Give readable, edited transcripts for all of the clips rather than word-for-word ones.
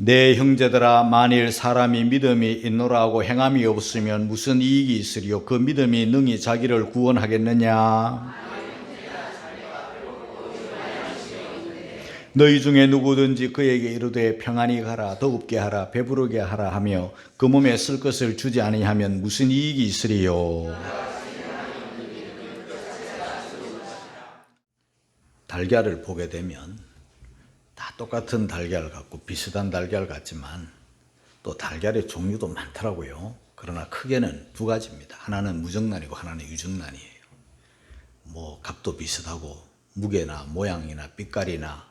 내 형제들아, 만일 사람이 믿음이 있노라 하고 행함이 없으면 무슨 이익이 있으리요? 그 믿음이 능히 자기를 구원하겠느냐? 너희 중에 누구든지 그에게 이르되 평안히 가라, 더웁게 하라, 배부르게 하라 하며 그 몸에 쓸 것을 주지 아니하면 무슨 이익이 있으리요? 달걀을 보게 되면 다 똑같은 달걀 같고 비슷한 달걀 같지만 또 달걀의 종류도 많더라고요. 그러나 크게는 두 가지입니다. 하나는 무정란이고 하나는 유정란이에요. 뭐 값도 비슷하고 무게나 모양이나 빛깔이나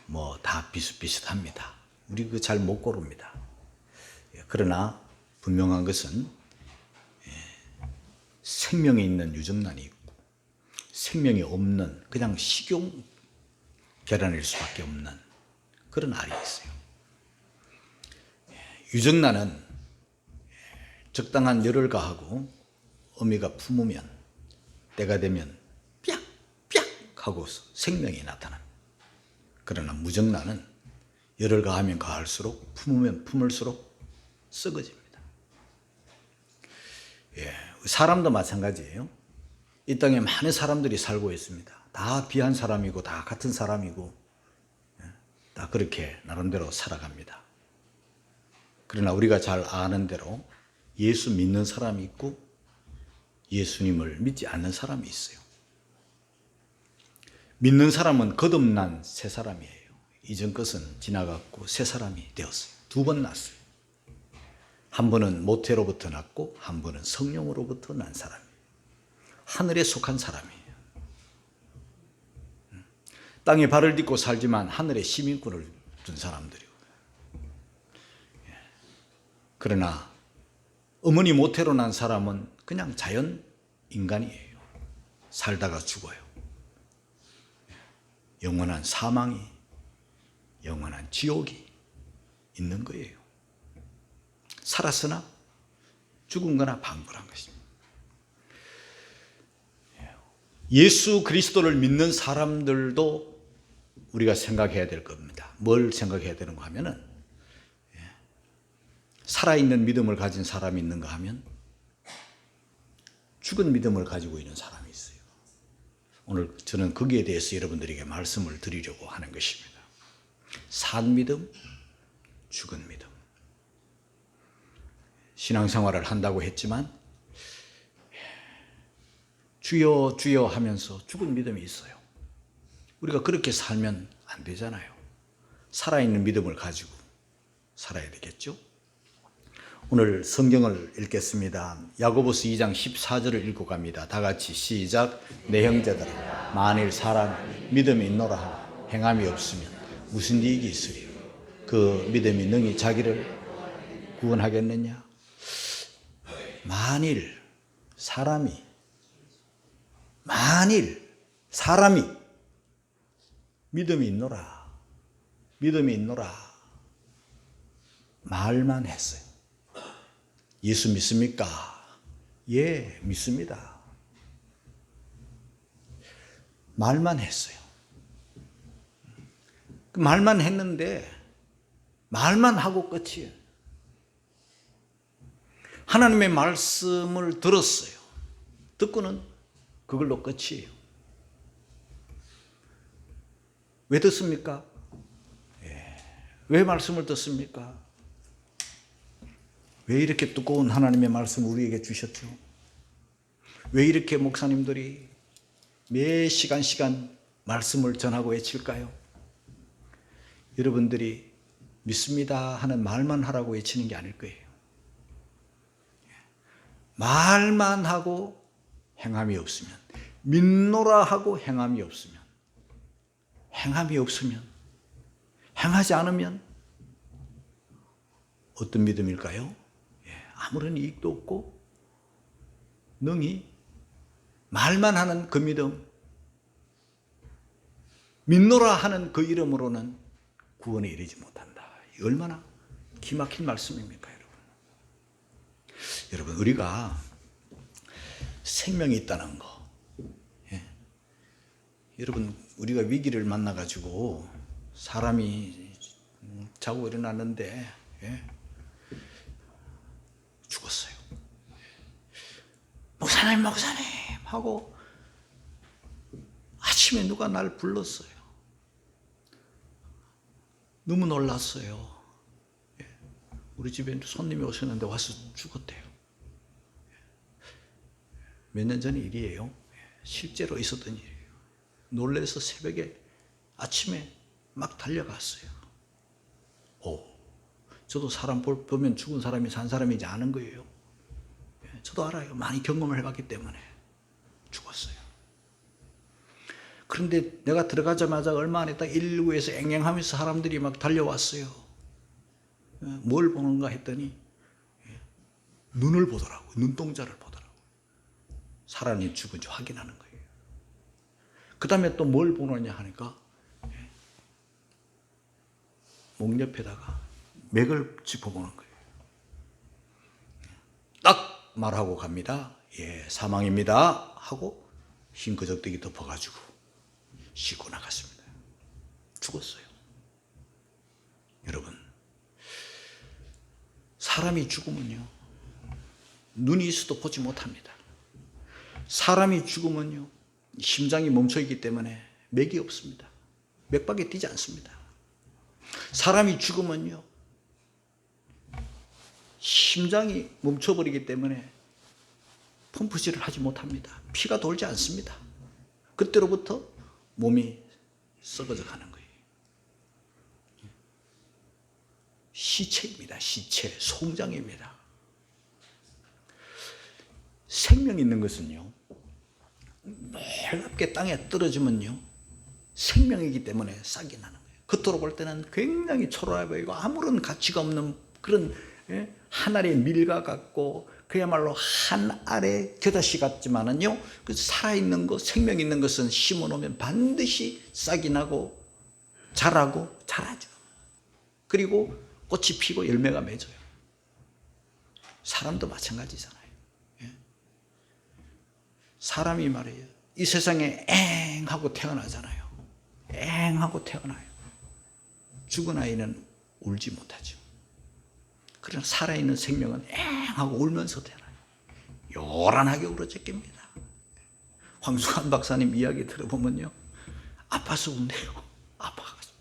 뭐 다 비슷비슷합니다. 우리 그거 잘 못 고릅니다. 그러나 분명한 것은 생명이 있는 유정란이 있고 생명이 없는 그냥 식용 계란일 수밖에 없는 그런 알이 있어요. 유정란은 적당한 열을 가하고 어미가 품으면 때가 되면 삐약 삐약 하고 생명이 나타납니다. 그러나 무정란은 열을 가하면 가할수록 품으면 품을수록 썩어집니다. 사람도 마찬가지예요. 이 땅에 많은 사람들이 살고 있습니다. 다 비한 사람이고 다 같은 사람이고 다 그렇게 나름대로 살아갑니다. 그러나 우리가 잘 아는 대로 예수 믿는 사람이 있고 예수님을 믿지 않는 사람이 있어요. 믿는 사람은 거듭난 새 사람이에요. 이전 것은 지나갔고 새 사람이 되었어요. 두 번 났어요. 한 번은 모태로부터 났고 한 번은 성령으로부터 난 사람이에요. 하늘에 속한 사람이에요. 땅에 발을 딛고 살지만 하늘에 시민권을 둔 사람들이고. 그러나 어머니 모태로 난 사람은 그냥 자연 인간이에요. 살다가 죽어요. 영원한 사망이, 영원한 지옥이 있는 거예요. 살았으나 죽은 거나 방불한 것입니다. 예수 그리스도를 믿는 사람들도 우리가 생각해야 될 겁니다. 뭘 생각해야 되는가 하면은 살아있는 믿음을 가진 사람이 있는가 하면 죽은 믿음을 가지고 있는 사람이 있어요. 오늘 저는 거기에 대해서 여러분들에게 말씀을 드리려고 하는 것입니다. 산 믿음, 죽은 믿음. 신앙생활을 한다고 했지만 주여 주여 하면서 죽은 믿음이 있어요. 우리가 그렇게 살면 안 되잖아요. 살아있는 믿음을 가지고 살아야 되겠죠? 오늘 성경을 읽겠습니다. 야고보서 2장 14절을 읽고 갑니다. 다 같이 시작. 내 형제들아, 만일 사람 믿음이 있노라 하고 행함이 없으면 무슨 이익이 있으리요? 그 믿음이 능히 자기를 구원하겠느냐? 만일 사람이 믿음이 있노라 말만 했어요. 예수 믿습니까? 예, 믿습니다. 말만 했어요. 말만 했는데 말만 하고 끝이에요. 하나님의 말씀을 들었어요. 듣고는 그걸로 끝이에요. 왜 듣습니까? 왜 말씀을 듣습니까? 왜 이렇게 두꺼운 하나님의 말씀을 우리에게 주셨죠? 왜 이렇게 목사님들이 매 시간 말씀을 전하고 외칠까요? 여러분들이 믿습니다 하는 말만 하라고 외치는 게 아닐 거예요. 말만 하고 행함이 없으면, 믿노라 하고 행함이 없으면, 행하지 않으면 어떤 믿음일까요? 아무런 이익도 없고 능히 말만 하는 그 믿음, 믿노라 하는 그 이름으로는 구원에 이르지 못한다. 얼마나 기막힌 말씀입니까, 여러분? 여러분, 우리가 생명이 있다는 거, 여러분, 우리가 위기를 만나가지고 사람이 자고 일어났는데 죽었어요. 목사님 하고 아침에 누가 날 불렀어요. 너무 놀랐어요. 우리 집에 손님이 오셨는데 와서 죽었대요. 몇 년 전 일이에요. 실제로 있었던 일이에요. 놀라서 새벽에 아침에 막 달려갔어요. 저도 사람 보면 죽은 사람이 산 사람이지 아는 거예요. 저도 알아요. 많이 경험을 해봤기 때문에 죽었어요. 그런데 내가 들어가자마자 얼마 안 있다 119에서 앵앵하면서 사람들이 막 달려왔어요. 뭘 보는가 했더니 눈을 보더라고요. 눈동자를 보더라고요. 사람이 죽은지 확인하는 거예요. 그 다음에 또 뭘 보느냐 하니까 목 옆에다가 맥을 짚어보는 거예요. 딱 말하고 갑니다. 사망입니다 하고 흰 거적대기 덮어가지고 씻고 나갔습니다. 죽었어요. 여러분, 사람이 죽으면요 눈이 있어도 보지 못합니다. 사람이 죽으면요 심장이 멈춰있기 때문에 맥이 없습니다. 맥박이 뛰지 않습니다. 사람이 죽으면요 심장이 멈춰버리기 때문에 펌프질을 하지 못합니다. 피가 돌지 않습니다. 그때로부터 몸이 썩어져 가는 거예요. 시체입니다. 시체, 송장입니다. 생명 있는 것은요 놀랍게 땅에 떨어지면요 생명이기 때문에 싹이 나는 거예요. 겉으로 볼 때는 굉장히 초라해 보이고 아무런 가치가 없는 그런 한 알의 밀과 같고 그야말로 한 알의 겨자씨 같지만은요 그 살아있는 것, 생명 있는 것은 심어놓으면 반드시 싹이 나고 자라고 자라죠. 그리고 꽃이 피고 열매가 맺어요. 사람도 마찬가지잖아요. 사람이 말이에요 이 세상에 엥 하고 태어나잖아요. 엥 하고 태어나요. 죽은 아이는 울지 못하죠. 그러나 살아있는 생명은 엥 하고 울면서 태어나요. 요란하게 울어제낍니다. 황수관 박사님 이야기 들어보면요 아파서 운대요. 아파가지고.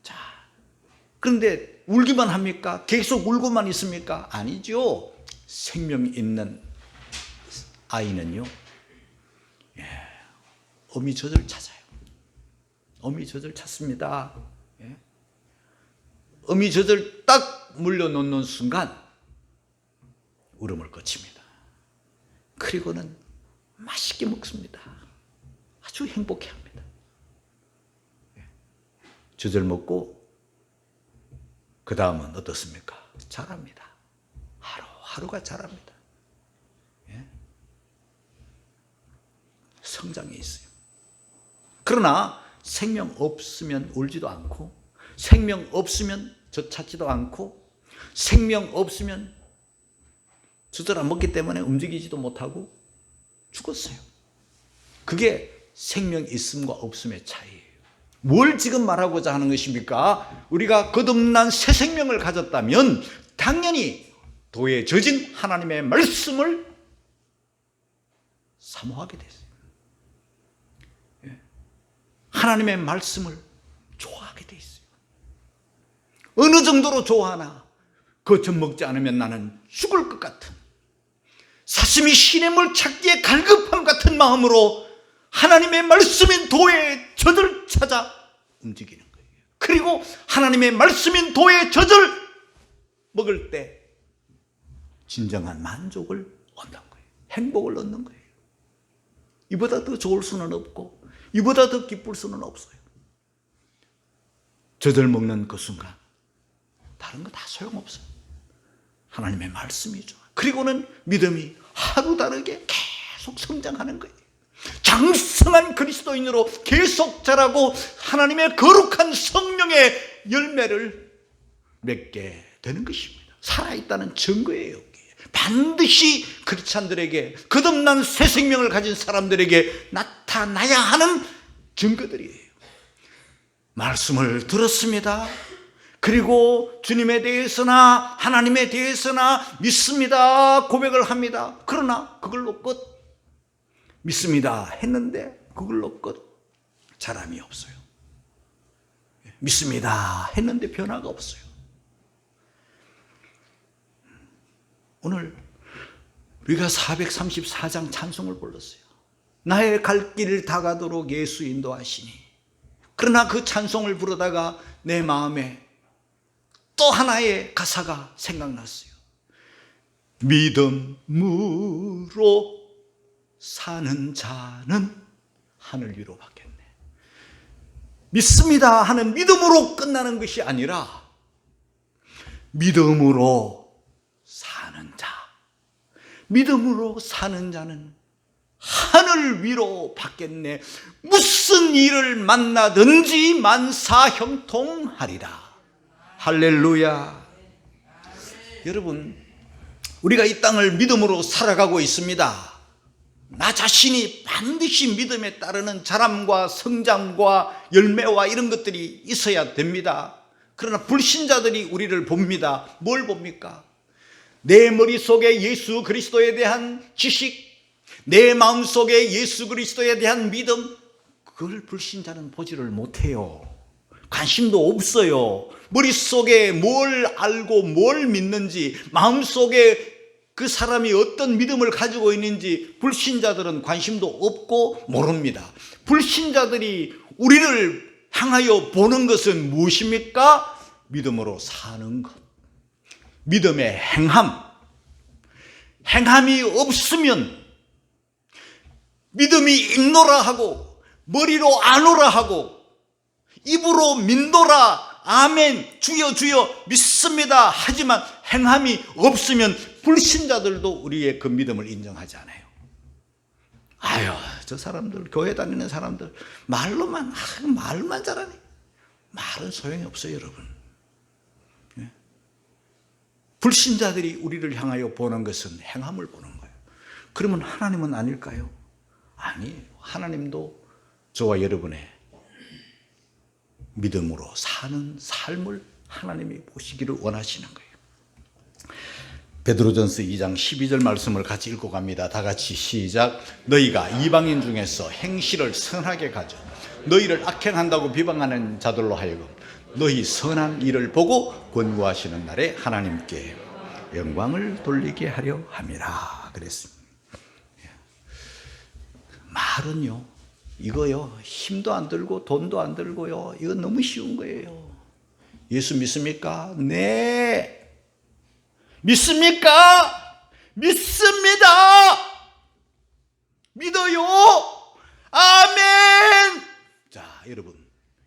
자, 그런데 울기만 합니까? 계속 울고만 있습니까? 아니죠. 생명이 있는 아이는요 어미젖을 찾아요. 어미젖을 찾습니다. 어미젖을 딱 물려놓는 순간 울음을 그칩니다. 그리고는 맛있게 먹습니다. 아주 행복해합니다. 젖을 먹고 그 다음은 어떻습니까? 자랍니다. 하루가 자랍니다. 성장이 있어요. 그러나 생명 없으면 울지도 않고 생명 없으면 젖 찾지도 않고 생명 없으면 젖을 안 먹기 때문에 움직이지도 못하고 죽었어요. 그게 생명 있음과 없음의 차이예요. 뭘 지금 말하고자 하는 것입니까? 우리가 거듭난 새 생명을 가졌다면 당연히 도에 젖은 하나님의 말씀을 사모하게 됐어요. 하나님의 말씀을 좋아하게 돼 있어요. 어느 정도로 좋아하나? 그 젖 먹지 않으면 나는 죽을 것 같은 사슴이 신의 물 찾기에 갈급함 같은 마음으로 하나님의 말씀인 도의 젖을 찾아 움직이는 거예요. 그리고 하나님의 말씀인 도의 젖을 먹을 때 진정한 만족을 얻는 거예요. 행복을 얻는 거예요. 이보다 더 좋을 수는 없고 이보다 더 기쁠 수는 없어요. 젖을 먹는 그 순간 다른 거 다 소용없어요. 하나님의 말씀이죠. 그리고는 믿음이 하루 다르게 계속 성장하는 거예요. 장성한 그리스도인으로 계속 자라고 하나님의 거룩한 성령의 열매를 맺게 되는 것입니다. 살아있다는 증거예요. 반드시 크리스찬들에게 거듭난 새 생명을 가진 사람들에게 나타나야 하는 증거들이에요. 말씀을 들었습니다. 그리고 주님에 대해서나 하나님에 대해서나 믿습니다 고백을 합니다. 그러나 그걸로 끝. 믿습니다 했는데 그걸로 끝. 자람이 없어요. 믿습니다 했는데 변화가 없어요. 오늘 우리가 434장 찬송을 불렀어요. 나의 갈 길을 다가도록 예수 인도하시니. 그러나 그 찬송을 부르다가 내 마음에 또 하나의 가사가 생각났어요. 믿음으로 사는 자는 하늘 위로 받겠네. 믿습니다 하는 믿음으로 끝나는 것이 아니라 믿음으로 사는 자, 믿음으로 사는 자는 하늘 위로 받겠네. 무슨 일을 만나든지 만사형통하리라. 할렐루야. 여러분, 우리가 이 땅을 믿음으로 살아가고 있습니다. 나 자신이 반드시 믿음에 따르는 자람과 성장과 열매와 이런 것들이 있어야 됩니다. 그러나 불신자들이 우리를 봅니다. 뭘 봅니까? 내 머릿속에 예수 그리스도에 대한 지식, 내 마음속에 예수 그리스도에 대한 믿음, 그걸 불신자는 보지를 못해요. 관심도 없어요. 머릿속에 뭘 알고 뭘 믿는지, 마음속에 그 사람이 어떤 믿음을 가지고 있는지 불신자들은 관심도 없고 모릅니다. 불신자들이 우리를 향하여 보는 것은 무엇입니까? 믿음으로 사는 것, 믿음의 행함. 행함이 없으면 믿음이 있노라 하고 머리로 아노라 하고 입으로 믿노라 아멘 주여 주여 믿습니다 하지만 행함이 없으면 불신자들도 우리의 그 믿음을 인정하지 않아요. 아유, 저 사람들, 교회 다니는 사람들 말만 잘하네. 말은 소용이 없어요, 여러분. 불신자들이 우리를 향하여 보는 것은 행함을 보는 거예요. 그러면 하나님은 아닐까요? 아니에요. 하나님도 저와 여러분의 믿음으로 사는 삶을 하나님이 보시기를 원하시는 거예요. 베드로전서 2장 12절 말씀을 같이 읽고 갑니다. 다 같이 시작. 너희가 이방인 중에서 행실을 선하게 가져 너희를 악행한다고 비방하는 자들로 하여금 너희 선한 일을 보고 권고하시는 날에 하나님께 영광을 돌리게 하려 함이라 그랬습니다. 말은요, 이거요, 힘도 안 들고 돈도 안 들고요, 이건 너무 쉬운 거예요. 예수 믿습니까? 네. 믿습니까? 믿습니다. 믿어요. 아멘. 자, 여러분,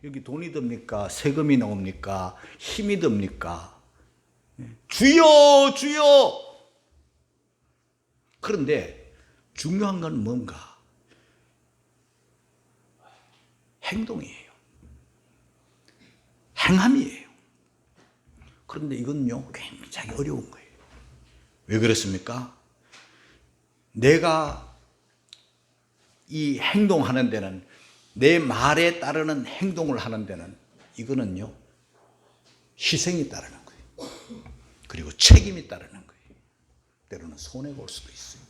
여기 돈이 듭니까? 세금이 나옵니까? 힘이 듭니까? 주여 주여. 그런데 중요한 건 뭔가? 행동이에요. 행함이에요. 그런데 이건요, 굉장히 어려운 거예요. 왜 그렇습니까? 내가 이 행동하는 데는, 내 말에 따르는 행동을 하는 데는 이거는요, 희생이 따르는 거예요. 그리고 책임이 따르는 거예요. 때로는 손해가 올 수도 있어요.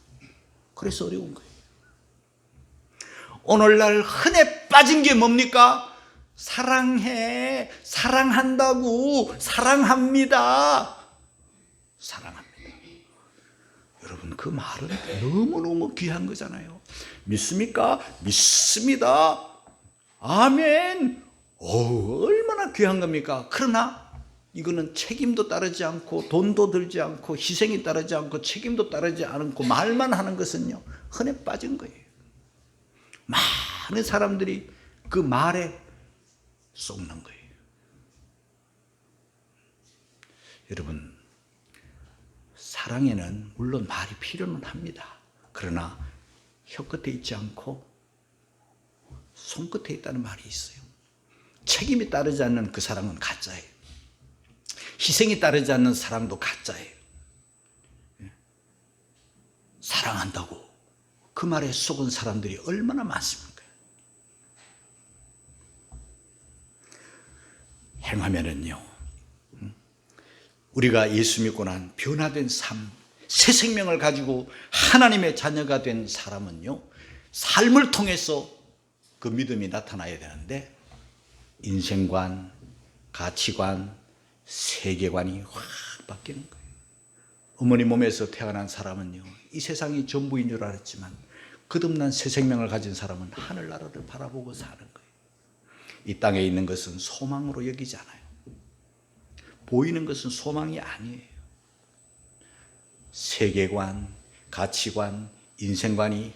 그래서 어려운 거예요. 오늘날 흔해 빠진 게 뭡니까? 사랑해, 사랑한다고, 사랑합니다. 사랑합니다. 여러분, 그 말은 너무너무 귀한 거잖아요. 믿습니까? 믿습니다. 아멘. 얼마나 귀한 겁니까? 그러나 이거는 책임도 따르지 않고 돈도 들지 않고 희생이 따르지 않고 책임도 따르지 않고 말만 하는 것은요, 흔해 빠진 거예요. 많은 사람들이 그 말에 쏟는 거예요. 여러분, 사랑에는 물론 말이 필요는 합니다. 그러나 혀끝에 있지 않고 손끝에 있다는 말이 있어요. 책임이 따르지 않는 그 사랑은 가짜예요. 희생이 따르지 않는 사랑도 가짜예요. 사랑한다고 그 말에 속은 사람들이 얼마나 많습니까? 행하면은요, 우리가 예수 믿고 난 변화된 삶, 새 생명을 가지고 하나님의 자녀가 된 사람은요, 삶을 통해서 그 믿음이 나타나야 되는데, 인생관, 가치관, 세계관이 확 바뀌는 거예요. 어머니 몸에서 태어난 사람은요, 이 세상이 전부인 줄 알았지만 거듭난 새 생명을 가진 사람은 하늘나라를 바라보고 사는 거예요. 이 땅에 있는 것은 소망으로 여기지 않아요. 보이는 것은 소망이 아니에요. 세계관, 가치관, 인생관이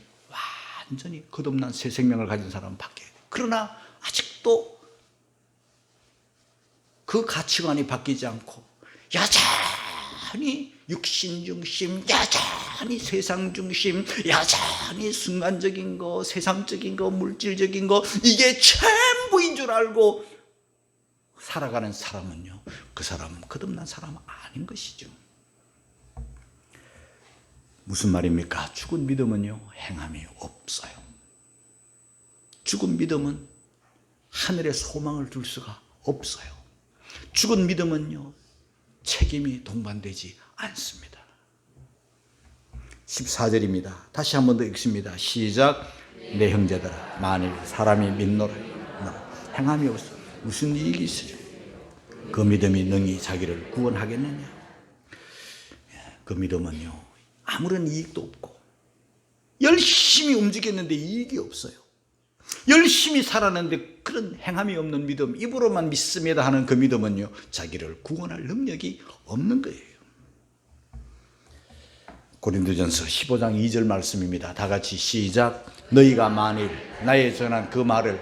완전히 거듭난 새 생명을 가진 사람은 바뀌어야 돼요. 그러나 아직도 그 가치관이 바뀌지 않고 여전히 육신 중심, 여전히 세상 중심, 여전히 순간적인 거, 세상적인 거, 물질적인 거, 이게 전부인 줄 알고 살아가는 사람은요, 그 사람은 거듭난 사람은 아닌 것이죠. 무슨 말입니까? 죽은 믿음은요, 행함이 없어요. 죽은 믿음은 하늘에 소망을 둘 수가 없어요. 죽은 믿음은요, 책임이 동반되지 않습니다. 14절입니다. 다시 한 번 더 읽습니다. 시작. 내 형제들아, 만일 사람이 믿노라 행함이 없어 무슨 이익이 있으려? 그 믿음이 능히 자기를 구원하겠느냐? 그 믿음은요, 아무런 이익도 없고, 열심히 움직였는데 이익이 없어요. 열심히 살았는데 그런 행함이 없는 믿음, 입으로만 믿습니다 하는 그 믿음은요, 자기를 구원할 능력이 없는 거예요. 고린도전서 15장 2절 말씀입니다. 다 같이 시작. 너희가 만일 나의 전한 그 말을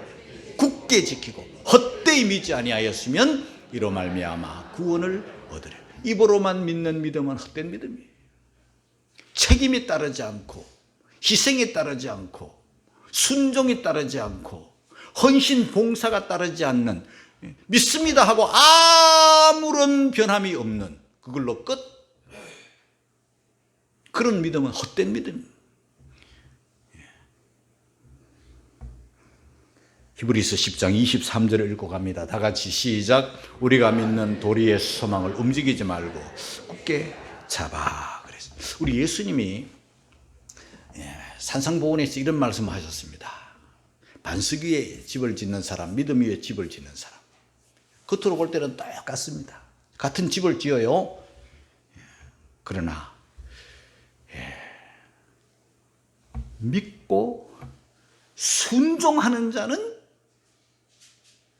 굳게 지키고 헛되이 믿지 아니하였으면 이로 말미암아 구원을 얻으려. 입으로만 믿는 믿음은 헛된 믿음이에요. 책임이 따르지 않고, 희생이 따르지 않고, 순종이 따르지 않고, 헌신 봉사가 따르지 않는, 믿습니다 하고 아무런 변함이 없는, 그걸로 끝. 그런 믿음은 헛된 믿음입니다. 히브리서 10장 23절을 읽고 갑니다. 다 같이 시작. 우리가 믿는 도리의 소망을 움직이지 말고 굳게 잡아. 그래서 우리 예수님이 산상보훈에서 이런 말씀을 하셨습니다. 반석 위에 집을 짓는 사람, 믿음 위에 집을 짓는 사람. 겉으로 볼 때는 똑같습니다. 같은 집을 지어요. 그러나 믿고 순종하는 자는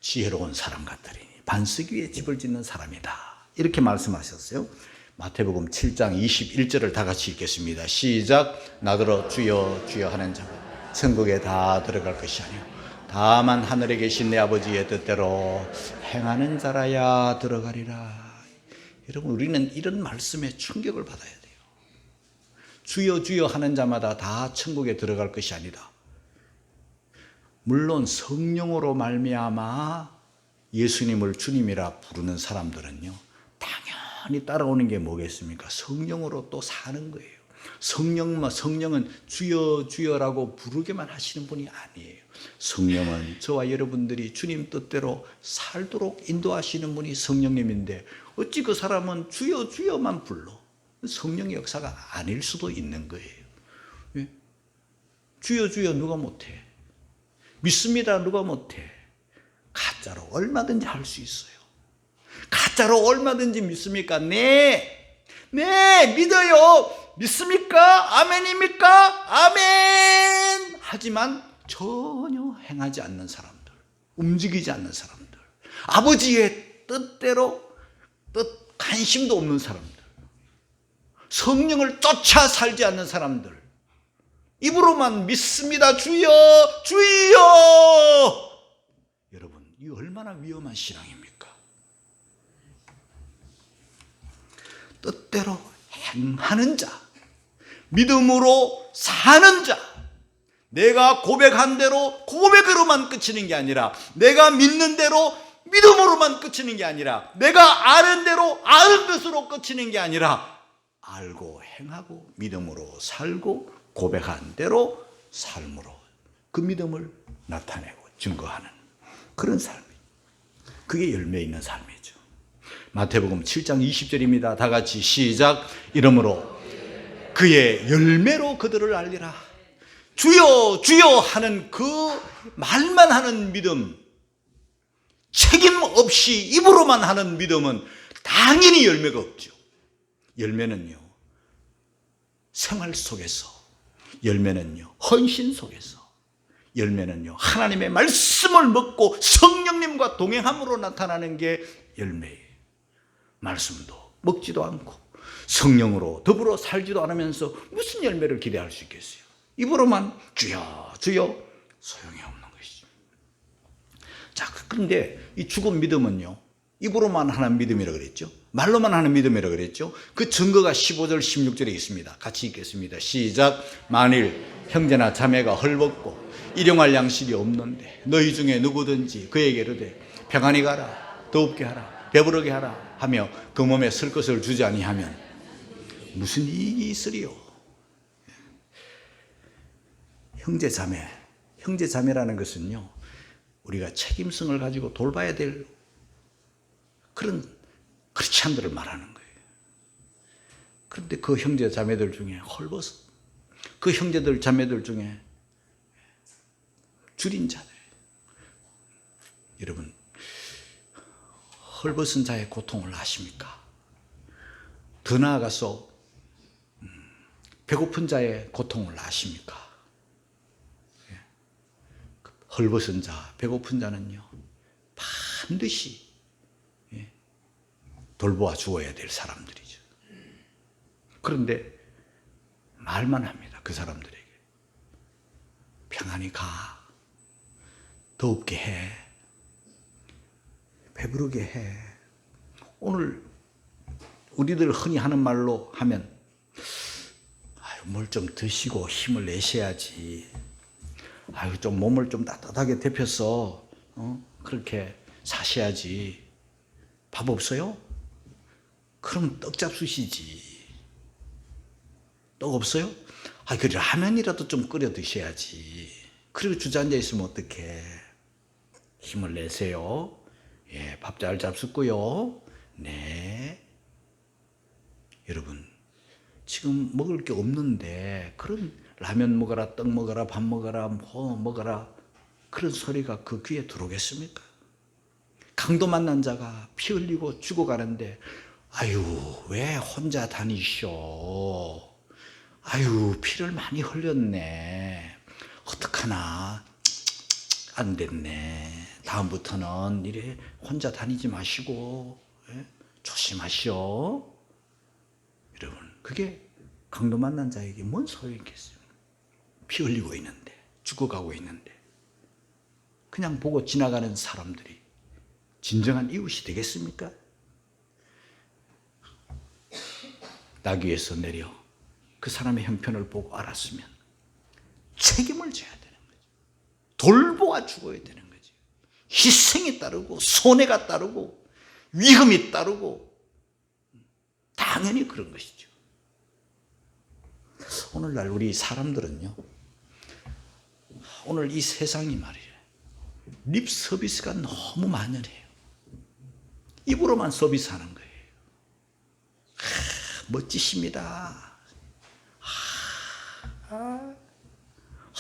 지혜로운 사람 같으리니 반석 위에 집을 짓는 사람이다. 이렇게 말씀하셨어요. 마태복음 7장 21절을 다 같이 읽겠습니다. 시작. 나더러 주여 주여 하는 자가 천국에 다 들어갈 것이 아니오 다만 하늘에 계신 내 아버지의 뜻대로 행하는 자라야 들어가리라. 여러분, 우리는 이런 말씀에 충격을 받아야 돼요. 주여 주여 하는 자마다 다 천국에 들어갈 것이 아니다. 물론 성령으로 말미암아 예수님을 주님이라 부르는 사람들은요, 당연히 따라오는 게 뭐겠습니까? 성령으로 또 사는 거예요. 성령은 주여 주여라고 부르게만 하시는 분이 아니에요. 성령은 저와 여러분들이 주님 뜻대로 살도록 인도하시는 분이 성령님인데, 어찌 그 사람은 주여 주여만 불러? 성령의 역사가 아닐 수도 있는 거예요. 주여 주여 누가 못해? 믿습니다 누가 못해? 가짜로 얼마든지 할 수 있어요. 가짜로 얼마든지 믿습니까? 네 믿어요. 믿습니까? 아멘입니까? 아멘. 하지만 전혀 행하지 않는 사람들, 움직이지 않는 사람들, 아버지의 뜻대로 관심도 없는 사람들, 성령을 쫓아 살지 않는 사람들, 입으로만 믿습니다 주여 주여. 여러분, 이 얼마나 위험한 신앙입니까? 뜻대로 행하는 자, 믿음으로 사는 자, 내가 고백한 대로 고백으로만 그치는 게 아니라, 내가 믿는 대로 믿음으로만 그치는 게 아니라, 내가 아는 대로 아는 것으로 그치는 게 아니라, 알고 행하고 믿음으로 살고 고백한 대로 삶으로 그 믿음을 나타내고 증거하는 그런 삶이에요. 그게 열매 있는 삶이죠. 마태복음 7장 20절입니다. 다 같이 시작. 이러므로 그의 열매로 그들을 알리라. 주여 주여 하는 그 말만 하는 믿음, 책임 없이 입으로만 하는 믿음은 당연히 열매가 없죠. 열매는요, 생활 속에서, 열매는요, 헌신 속에서, 열매는요, 하나님의 말씀을 먹고 성령님과 동행함으로 나타나는 게 열매예요. 말씀도 먹지도 않고 성령으로 더불어 살지도 않으면서 무슨 열매를 기대할 수 있겠어요? 입으로만 주여 주여 소용이 없는 것이죠. 자, 그런데 이 죽은 믿음은요, 입으로만 하는 믿음이라고 그랬죠. 말로만 하는 믿음이라고 그랬죠. 그 증거가 15절 16절에 있습니다. 같이 읽겠습니다. 시작. 만일 형제나 자매가 헐벗고 일용할 양식이 없는데 너희 중에 누구든지 그에게 이르되 평안히 가라, 더웁게 하라, 배부르게 하라 하며 그 몸에 쓸 것을 주지 아니하면 무슨 이익이 있으리요? 형제 자매라는 것은요, 우리가 책임성을 가지고 돌봐야 될 그런 크리스찬들을 말하는 거예요. 그런데 그 형제 자매들 중에 헐벗어, 그 형제들 자매들 중에 줄인 자들, 여러분 헐벗은 자의 고통을 아십니까? 더 나아가서 배고픈 자의 고통을 아십니까? 헐벗은 자, 배고픈 자는요, 반드시 돌보아 주어야 될 사람들이죠. 그런데 말만 합니다. 그 사람들에게 평안히 가, 더웁게 해, 배부르게 해. 오늘 우리들 흔히 하는 말로 하면 뭘 좀 드시고 힘을 내셔야지, 좀 몸을 좀 따뜻하게 데펴서 그렇게 사셔야지. 밥 없어요? 그럼 떡 잡수시지. 떡 없어요? 그 라면이라도 좀 끓여 드셔야지. 그리고 주저앉아 있으면 어떡해. 힘을 내세요. 예, 밥 잘 잡숫고요. 네. 여러분, 지금 먹을 게 없는데 그런 라면 먹어라, 떡 먹어라, 밥 먹어라, 먹어라, 그런 소리가 그 귀에 들어오겠습니까? 강도 만난 자가 피 흘리고 죽어가는데 왜 혼자 다니쇼? 피를 많이 흘렸네. 어떡하나? 안 됐네. 다음부터는 이래 혼자 다니지 마시고 조심하시오. 여러분, 그게 강도 만난 자에게 뭔 소용이겠어요? 피 흘리고 있는데, 죽어가고 있는데, 그냥 보고 지나가는 사람들이 진정한 이웃이 되겠습니까? 나귀에서 내려 그 사람의 형편을 보고 알았으면 책임을 져야 되는 거죠. 돌보아 죽어야 되는 거죠. 희생이 따르고 손해가 따르고 위험이 따르고 당연히 그런 것이죠. 오늘날 우리 사람들은요, 오늘 이 세상이 말이에요, 립 서비스가 너무 만연해요. 입으로만 서비스하는 거예요. 멋지십니다.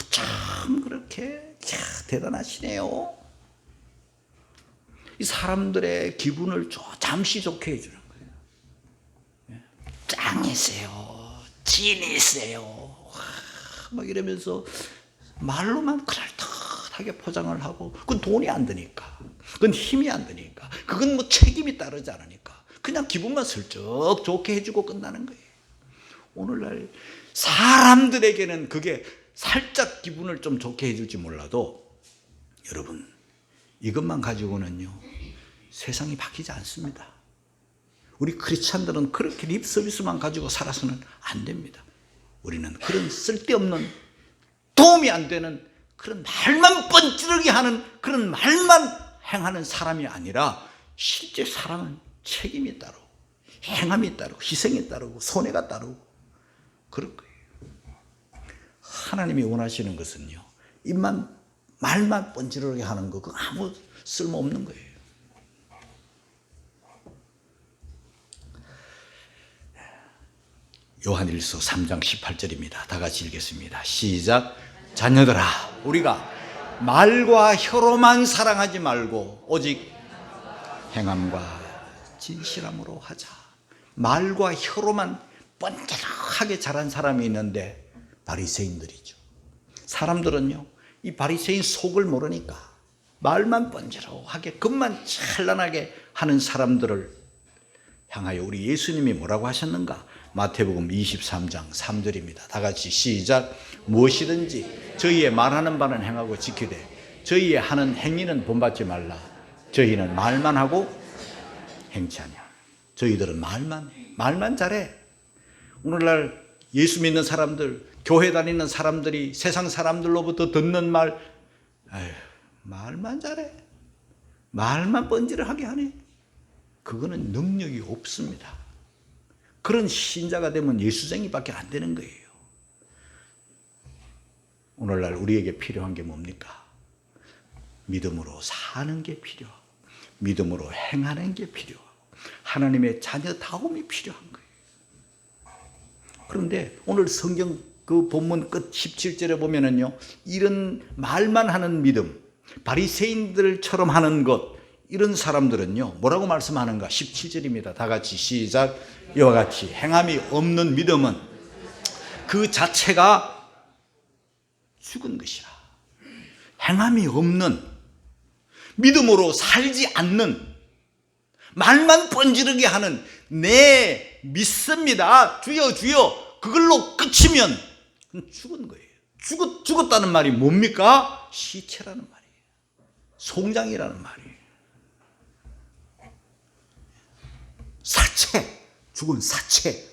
참 그렇게 대단하시네요. 이 사람들의 기분을 잠시 좋게 해주는 거예요. 짱이세요, 진이세요, 막 이러면서 말로만 그럴듯하게 포장을 하고, 그건 돈이 안 드니까, 그건 힘이 안 드니까, 그건 뭐 책임이 따르지 않으니까 그냥 기분만 슬쩍 좋게 해주고 끝나는 거예요. 오늘날 사람들에게는 그게 살짝 기분을 좀 좋게 해줄지 몰라도 여러분, 이것만 가지고는요 세상이 바뀌지 않습니다. 우리 크리스찬들은 그렇게 립 서비스만 가지고 살아서는 안 됩니다. 우리는 그런 쓸데없는 도움이 안 되는 그런 말만 뻔찌르게 하는 그런 말만 행하는 사람이 아니라 실제 사람은 책임이 따르고 행함이 따르고 희생이 따르고 손해가 따르고 그럴 거예요. 하나님이 원하시는 것은요, 말만 뻔찌르게 하는 거, 그거 아무 쓸모없는 거예요. 요한일서 3장 18절입니다. 다 같이 읽겠습니다. 시작. 자녀들아, 우리가 말과 혀로만 사랑하지 말고 오직 행함과 진실함으로 하자. 말과 혀로만 번쩍하게 자란 사람이 있는데 바리새인들이죠. 사람들은요, 이 바리새인 속을 모르니까 말만 번쩍하게 겉만 찬란하게 하는 사람들을 향하여 우리 예수님이 뭐라고 하셨는가? 마태복음 23장 3절입니다. 다 같이 시작. 무엇이든지 저희의 말하는 바는 행하고 지키되 저희의 하는 행위는 본받지 말라. 저희는 말만 하고 행치 아니하노라. 저희들은 말만 잘해. 오늘날 예수 믿는 사람들, 교회 다니는 사람들이 세상 사람들로부터 듣는 말만 잘해. 말만 번지르하게 하네. 그거는 능력이 없습니다. 그런 신자가 되면 예수쟁이밖에 안 되는 거예요. 오늘날 우리에게 필요한 게 뭡니까? 믿음으로 사는 게 필요하고 믿음으로 행하는 게 필요하고 하나님의 자녀다움이 필요한 거예요. 그런데 오늘 성경 그 본문 끝 17절에 보면은요, 이런 말만 하는 믿음, 바리새인들처럼 하는 것, 이런 사람들은요 뭐라고 말씀하는가? 17절입니다. 다 같이 시작. 이와 같이 행함이 없는 믿음은 그 자체가 죽은 것이라. 행함이 없는, 믿음으로 살지 않는, 말만 번지르게 하는, 네 믿습니다, 주여 주여, 그걸로 끝이면 죽은 거예요. 죽었다는 말이 뭡니까? 시체라는 말이에요. 송장이라는 말이에요. 사체, 죽은 사체.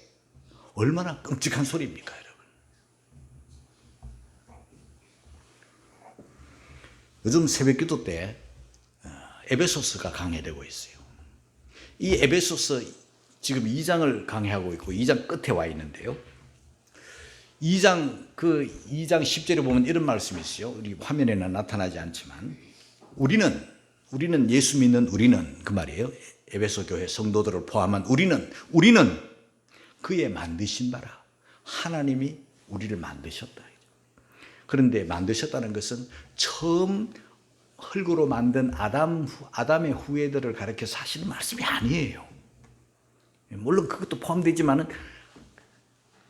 얼마나 끔찍한 소리입니까, 여러분? 요즘 새벽기도 때 에베소서가 강해되고 있어요. 이 에베소서 지금 2장을 강해하고 있고 2장 끝에 와 있는데요. 2장 10절에 보면 이런 말씀이 있어요. 우리 화면에는 나타나지 않지만 우리는 예수 믿는 우리는 그 말이에요. 에베소 교회 성도들을 포함한 우리는 그의 만드신 바라. 하나님이 우리를 만드셨다. 그런데 만드셨다는 것은 처음 흙으로 만든 아담의 후예들을 가리켜서 하시는 말씀이 아니에요. 물론 그것도 포함되지만은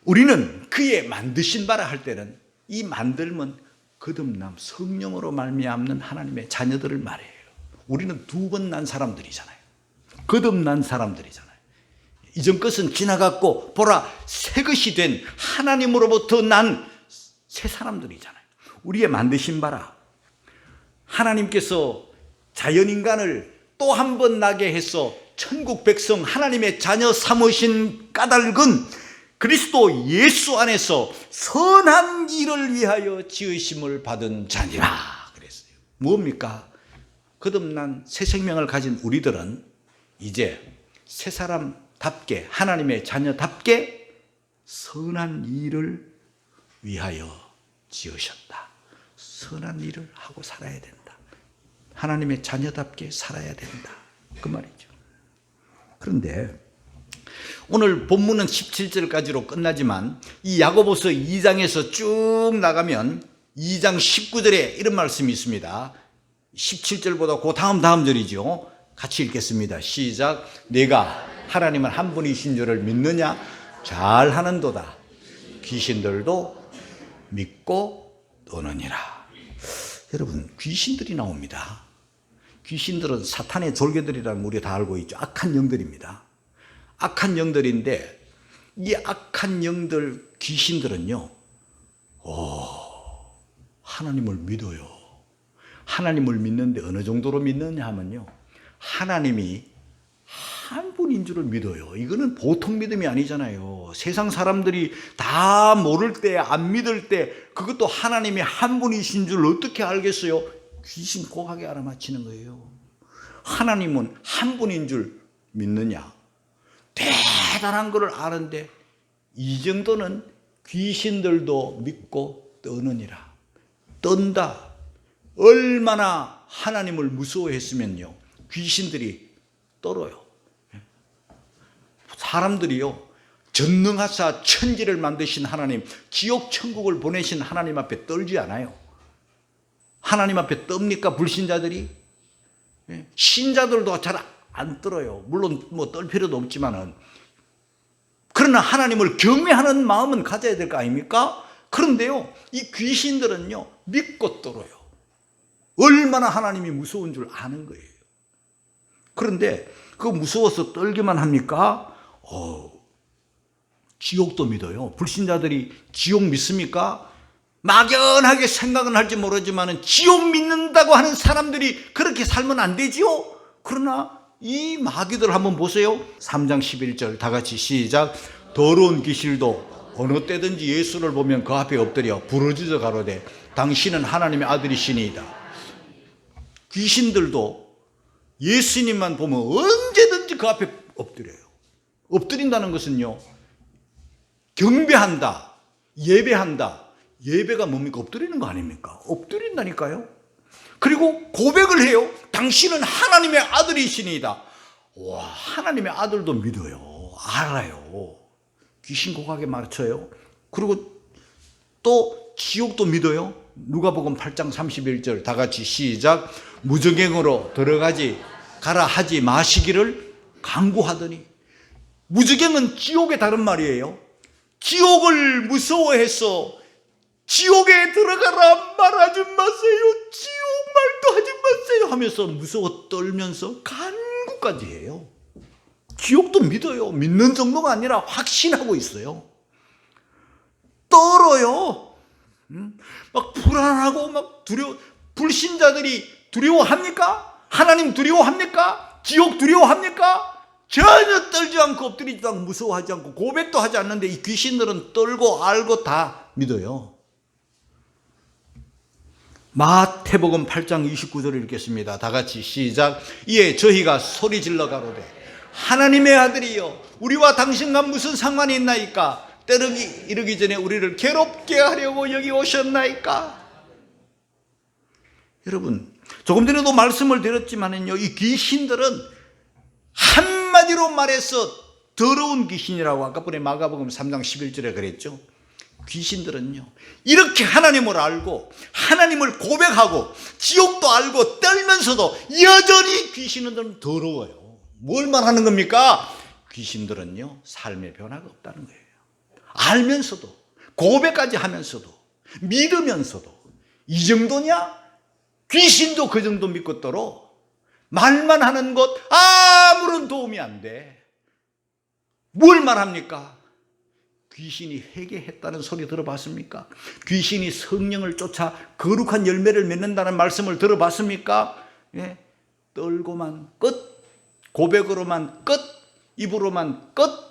우리는 그의 만드신 바라 할 때는 이 만들면 거듭남, 성령으로 말미암는 하나님의 자녀들을 말해요. 우리는 두 번 난 사람들이잖아요. 거듭난 사람들이잖아요. 이전 것은 지나갔고 보라 새 것이 된 하나님으로부터 난 새 사람들이잖아요. 우리의 만드신 바라. 하나님께서 자연인간을 또 한 번 나게 해서 천국 백성 하나님의 자녀 삼으신 까닭은 그리스도 예수 안에서 선한 일을 위하여 지으심을 받은 자니라 그랬어요. 뭡니까? 거듭난 새 생명을 가진 우리들은 이제 새 사람답게 하나님의 자녀답게 선한 일을 위하여 지으셨다. 선한 일을 하고 살아야 된다. 하나님의 자녀답게 살아야 된다. 그 말이죠. 그런데 오늘 본문은 17절까지로 끝나지만 이 야고보서 2장에서 쭉 나가면 2장 19절에 이런 말씀이 있습니다. 17절보다 그 다음 절이죠. 같이 읽겠습니다. 시작. 내가 하나님은 한 분이신 줄을 믿느냐? 잘하는도다. 귀신들도 믿고 떠느니라. 여러분, 귀신들이 나옵니다. 귀신들은 사탄의 졸개들이라는 거 우리가 다 알고 있죠. 악한 영들입니다. 악한 영들인데 이 악한 영들, 귀신들은요, 하나님을 믿어요. 하나님을 믿는데 어느 정도로 믿느냐 하면요, 하나님이 한 분인 줄을 믿어요. 이거는 보통 믿음이 아니잖아요. 세상 사람들이 다 모를 때, 안 믿을 때 그것도 하나님이 한 분이신 줄 어떻게 알겠어요? 귀신 고하게 알아맞히는 거예요. 하나님은 한 분인 줄 믿느냐? 대단한 것을 아는데 이 정도는 귀신들도 믿고 떠느니라. 떤다. 얼마나 하나님을 무서워했으면요, 귀신들이 떨어요. 사람들이요, 전능하사 천지를 만드신 하나님, 지옥 천국을 보내신 하나님 앞에 떨지 않아요. 하나님 앞에 떱니까 불신자들이? 신자들도 잘 안 떨어요. 물론 뭐 떨 필요도 없지만은. 그러나 하나님을 경외하는 마음은 가져야 될 거 아닙니까? 그런데요, 이 귀신들은요, 믿고 떨어요. 얼마나 하나님이 무서운 줄 아는 거예요. 그런데 그 무서워서 떨기만 합니까? 지옥도 믿어요. 불신자들이 지옥 믿습니까? 막연하게 생각은 할지 모르지만 지옥 믿는다고 하는 사람들이 그렇게 살면 안 되지요? 그러나 이 마귀들 한번 보세요. 3장 11절 다 같이 시작. 더러운 귀신도 어느 때든지 예수를 보면 그 앞에 엎드려 부르짖어 가로되 당신은 하나님의 아들이시니이다. 귀신들도 예수님만 보면 언제든지 그 앞에 엎드려요. 엎드린다는 것은요, 경배한다, 예배한다. 예배가 뭡니까? 엎드리는 거 아닙니까? 엎드린다니까요. 그리고 고백을 해요. 당신은 하나님의 아들이시니이다. 와, 하나님의 아들도 믿어요. 알아요. 귀신 고각에 맞춰요. 그리고 또 지옥도 믿어요. 누가복음 8장 31절 다 같이 시작. 무저갱으로 들어가지 가라 하지 마시기를 강구하더니. 무저갱은 지옥의 다른 말이에요. 지옥을 무서워해서 지옥에 들어가라 말하지 마세요. 지옥 말도 하지 마세요 하면서 무서워 떨면서 간구까지 해요. 지옥도 믿어요. 믿는 정도가 아니라 확신하고 있어요. 떨어요. 막 불안하고 막 불신자들이 두려워합니까? 하나님 두려워합니까? 지옥 두려워합니까? 전혀 떨지 않고 엎드리지도 않고 무서워하지 않고 고백도 하지 않는데 이 귀신들은 떨고 알고 다 믿어요. 마태복음 8장 29절을 읽겠습니다. 다 같이 시작. 이에 저희가 소리질러 가로되 하나님의 아들이여 우리와 당신과 무슨 상관이 있나이까? 때르기 이르기 전에 우리를 괴롭게 하려고 여기 오셨나이까? 여러분, 조금 전에도 말씀을 드렸지만요, 이 귀신들은 한마디로 말해서 더러운 귀신이라고 아까번에 마가복음 3장 11절에 그랬죠. 귀신들은요, 이렇게 하나님을 알고 하나님을 고백하고 지옥도 알고 떨면서도 여전히 귀신들은 더러워요. 뭘 말하는 겁니까? 귀신들은요, 삶의 변화가 없다는 거예요. 알면서도 고백까지 하면서도 믿으면서도 이 정도냐? 귀신도 그 정도 믿고 떨어. 말만 하는 것 아무런 도움이 안 돼. 뭘 말합니까? 귀신이 회개했다는 소리 들어봤습니까? 귀신이 성령을 쫓아 거룩한 열매를 맺는다는 말씀을 들어봤습니까? 예? 떨고만 끝, 고백으로만 끝, 입으로만 끝.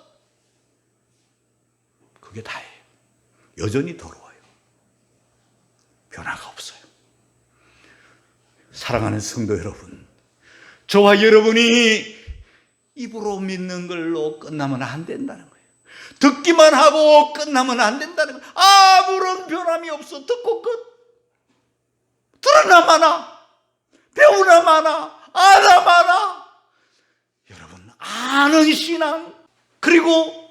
그게 다예요. 여전히 더러워요. 변화가 없어요. 사랑하는 성도 여러분, 저와 여러분이 입으로 믿는 걸로 끝나면 안 된다는 거예요. 듣기만 하고 끝나면 안 된다는 거예요. 아무런 변함이 없어. 듣고 끝. 들으나 마나, 배우나 마나, 아나 마나. 여러분, 아는 신앙, 그리고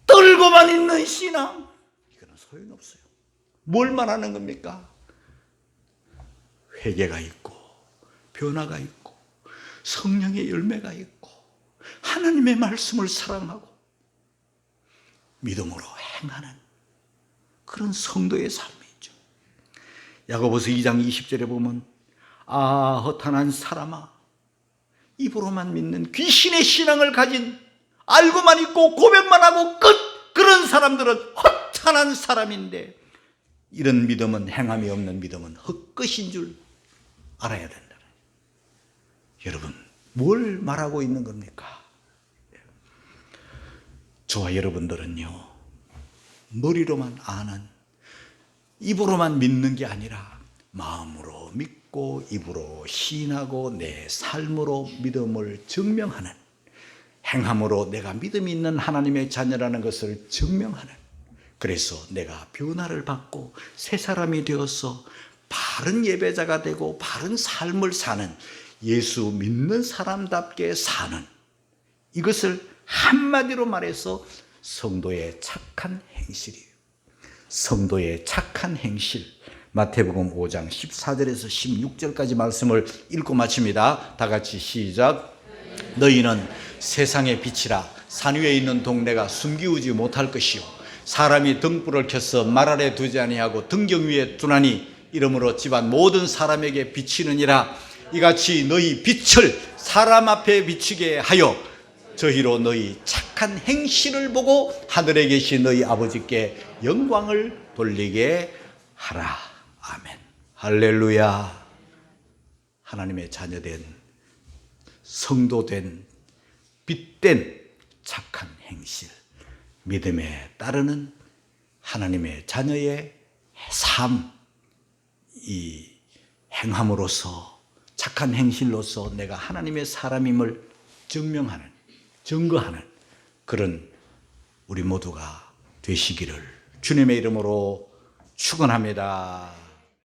떨고만 있는 신앙, 이거는 소용이 없어요. 뭘 말하는 겁니까? 회개가 있고 변화가 있고 성령의 열매가 있고 하나님의 말씀을 사랑하고 믿음으로 행하는 그런 성도의 삶이죠. 야고보서 2장 20절에 보면 허탄한 사람아, 입으로만 믿는 귀신의 신앙을 가진, 알고만 있고 고백만 하고 끝, 그런 사람들은 허탄한 사람인데 이런 믿음은, 행함이 없는 믿음은 헛것인 줄 알아야 된다. 여러분, 뭘 말하고 있는 겁니까? 저와 여러분들은요, 머리로만 아는, 입으로만 믿는 게 아니라 마음으로 믿고 입으로 시인하고 내 삶으로 믿음을 증명하는, 행함으로 내가 믿음이 있는 하나님의 자녀라는 것을 증명하는, 그래서 내가 변화를 받고 새 사람이 되어서 바른 예배자가 되고 바른 삶을 사는, 예수 믿는 사람답게 사는, 이것을 한마디로 말해서 성도의 착한 행실이에요. 성도의 착한 행실. 마태복음 5장 14절에서 16절까지 말씀을 읽고 마칩니다. 다 같이 시작. 너희는 세상의 빛이라. 산 위에 있는 동네가 숨기우지 못할 것이요 사람이 등불을 켜서 말 아래 두지 아니하고 등경 위에 두나니 이러므로 집안 모든 사람에게 비치느니라. 이같이 너희 빛을 사람 앞에 비추게 하여 저희로 너희 착한 행실을 보고 하늘에 계신 너희 아버지께 영광을 돌리게 하라. 아멘. 할렐루야. 하나님의 자녀된 성도된 빛된 착한 행실, 믿음에 따르는 하나님의 자녀의 삶, 이 행함으로써 착한 행실로서 내가 하나님의 사람임을 증거하는 그런 우리 모두가 되시기를 주님의 이름으로 축원합니다.